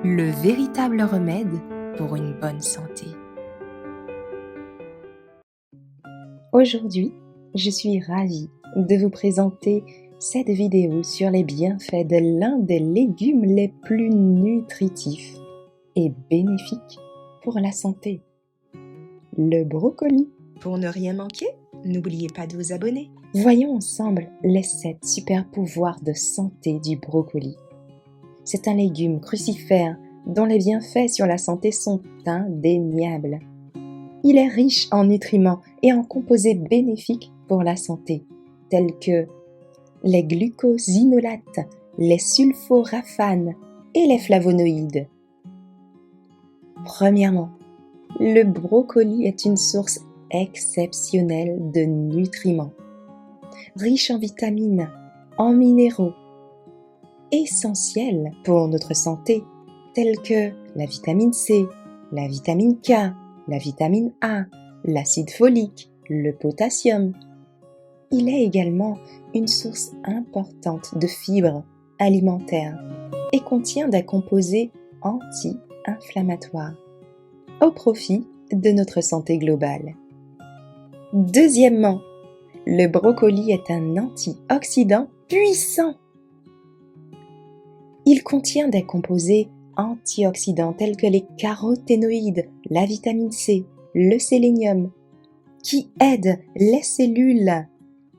le véritable remède pour une bonne santé. Aujourd'hui, je suis ravie de vous présenter cette vidéo sur les bienfaits de l'un des légumes les plus nutritifs et bénéfiques pour la santé, le brocoli. Pour ne rien manquer, n'oubliez pas de vous abonner. Voyons ensemble les 7 super pouvoirs de santé du brocoli. C'est un légume crucifère dont les bienfaits sur la santé sont indéniables. Il est riche en nutriments et en composés bénéfiques pour la santé, tels que les glucosinolates, les sulforaphanes et les flavonoïdes. Premièrement, le brocoli est une source exceptionnelle de nutriments, riche en vitamines, en minéraux, essentiels pour notre santé, tels que la vitamine C, la vitamine K, la vitamine A, l'acide folique, le potassium. Il est également une source importante de fibres alimentaires et contient des composés anti-inflammatoires au profit de notre santé globale. Deuxièmement, le brocoli est un antioxydant puissant. Il contient des composés antioxydants tels que les caroténoïdes, la vitamine C, le sélénium, qui aident les cellules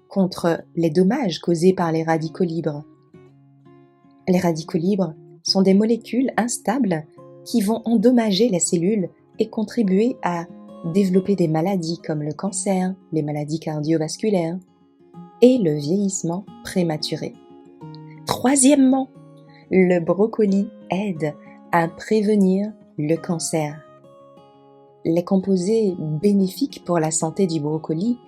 contre les dommages causés par les radicaux libres. Les radicaux libres sont des molécules instables qui vont endommager les cellules et contribuer à développer des maladies comme le cancer, les maladies cardiovasculaires et le vieillissement prématuré. Troisièmement, le brocoli aide à prévenir le cancer. Les composés bénéfiques pour la santé du brocoli,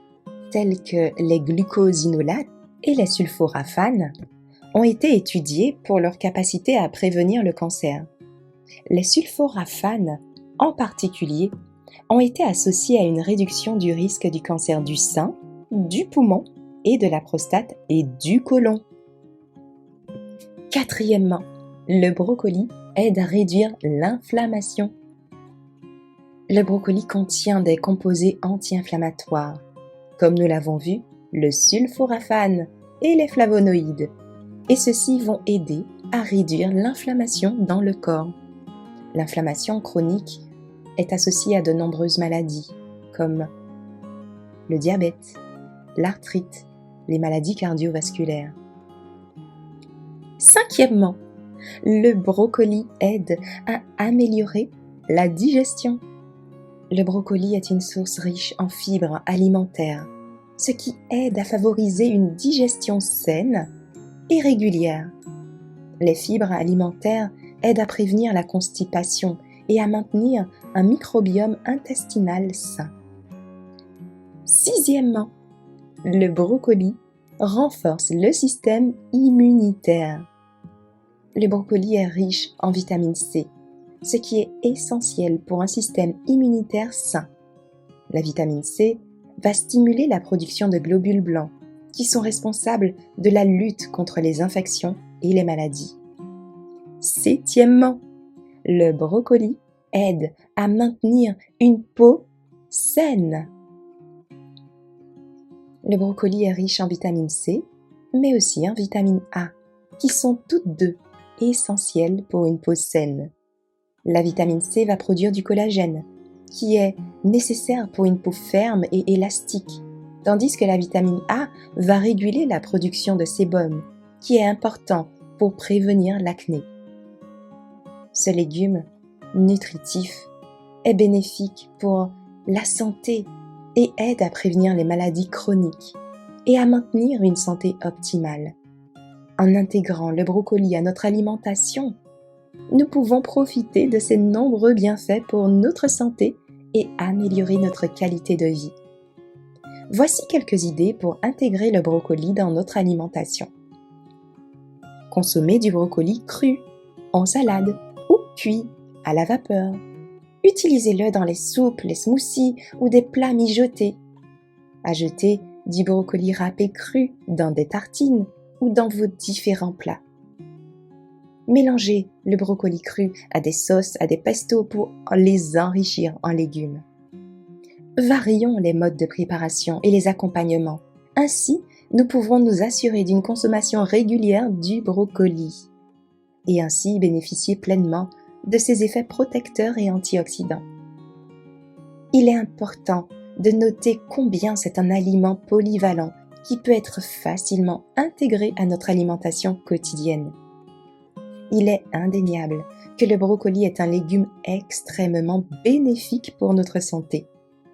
tels que les glucosinolates et les sulforaphanes, ont été étudiés pour leur capacité à prévenir le cancer. Les sulforaphanes, en particulier, ont été associés à une réduction du risque du cancer du sein, du poumon et de la prostate et du côlon. Quatrièmement, le brocoli aide à réduire l'inflammation. Le brocoli contient des composés anti-inflammatoires, comme nous l'avons vu, le sulforaphane et les flavonoïdes, et ceux-ci vont aider à réduire l'inflammation dans le corps. L'inflammation chronique est associée à de nombreuses maladies, comme le diabète, l'arthrite, les maladies cardiovasculaires. Cinquièmement, le brocoli aide à améliorer la digestion. Le brocoli est une source riche en fibres alimentaires, ce qui aide à favoriser une digestion saine et régulière. Les fibres alimentaires aident à prévenir la constipation et à maintenir un microbiome intestinal sain. Sixièmement, le brocoli renforce le système immunitaire. Le brocoli est riche en vitamine C, ce qui est essentiel pour un système immunitaire sain. La vitamine C va stimuler la production de globules blancs, qui sont responsables de la lutte contre les infections et les maladies. Septièmement, le brocoli aide à maintenir une peau saine. Le brocoli est riche en vitamine C, mais aussi en vitamine A, qui sont toutes deux essentielles pour une peau saine. La vitamine C va produire du collagène, qui est nécessaire pour une peau ferme et élastique, tandis que la vitamine A va réguler la production de sébum, qui est important pour prévenir l'acné. Ce légume nutritif est bénéfique pour la santé et aide à prévenir les maladies chroniques et à maintenir une santé optimale. En intégrant le brocoli à notre alimentation, nous pouvons profiter de ses nombreux bienfaits pour notre santé et améliorer notre qualité de vie. Voici quelques idées pour intégrer le brocoli dans notre alimentation. Consommer du brocoli cru, en salade ou cuit à la vapeur. Utilisez-le dans les soupes, les smoothies ou des plats mijotés. Ajoutez du brocoli râpé cru dans des tartines ou dans vos différents plats. Mélangez le brocoli cru à des sauces, à des pestos pour les enrichir en légumes. Varions les modes de préparation et les accompagnements. Ainsi, nous pouvons nous assurer d'une consommation régulière du brocoli et ainsi bénéficier pleinement de ses effets protecteurs et antioxydants. Il est important de noter combien c'est un aliment polyvalent qui peut être facilement intégré à notre alimentation quotidienne. Il est indéniable que le brocoli est un légume extrêmement bénéfique pour notre santé.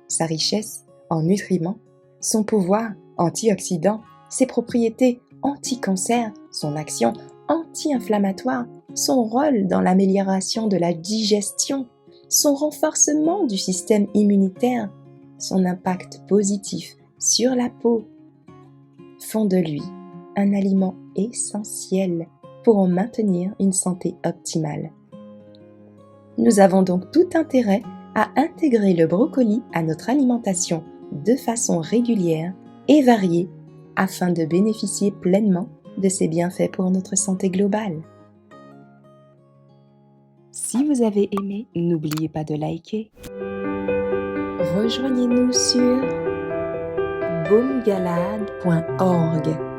Sa richesse en nutriments, son pouvoir antioxydant, ses propriétés anti-cancer, son action anti-inflammatoire, son rôle dans l'amélioration de la digestion, son renforcement du système immunitaire, son impact positif sur la peau, font de lui un aliment essentiel pour en maintenir une santé optimale. Nous avons donc tout intérêt à intégrer le brocoli à notre alimentation de façon régulière et variée afin de bénéficier pleinement de ses bienfaits pour notre santé globale. Si vous avez aimé, n'oubliez pas de liker. Rejoignez-nous sur baumgalade.org.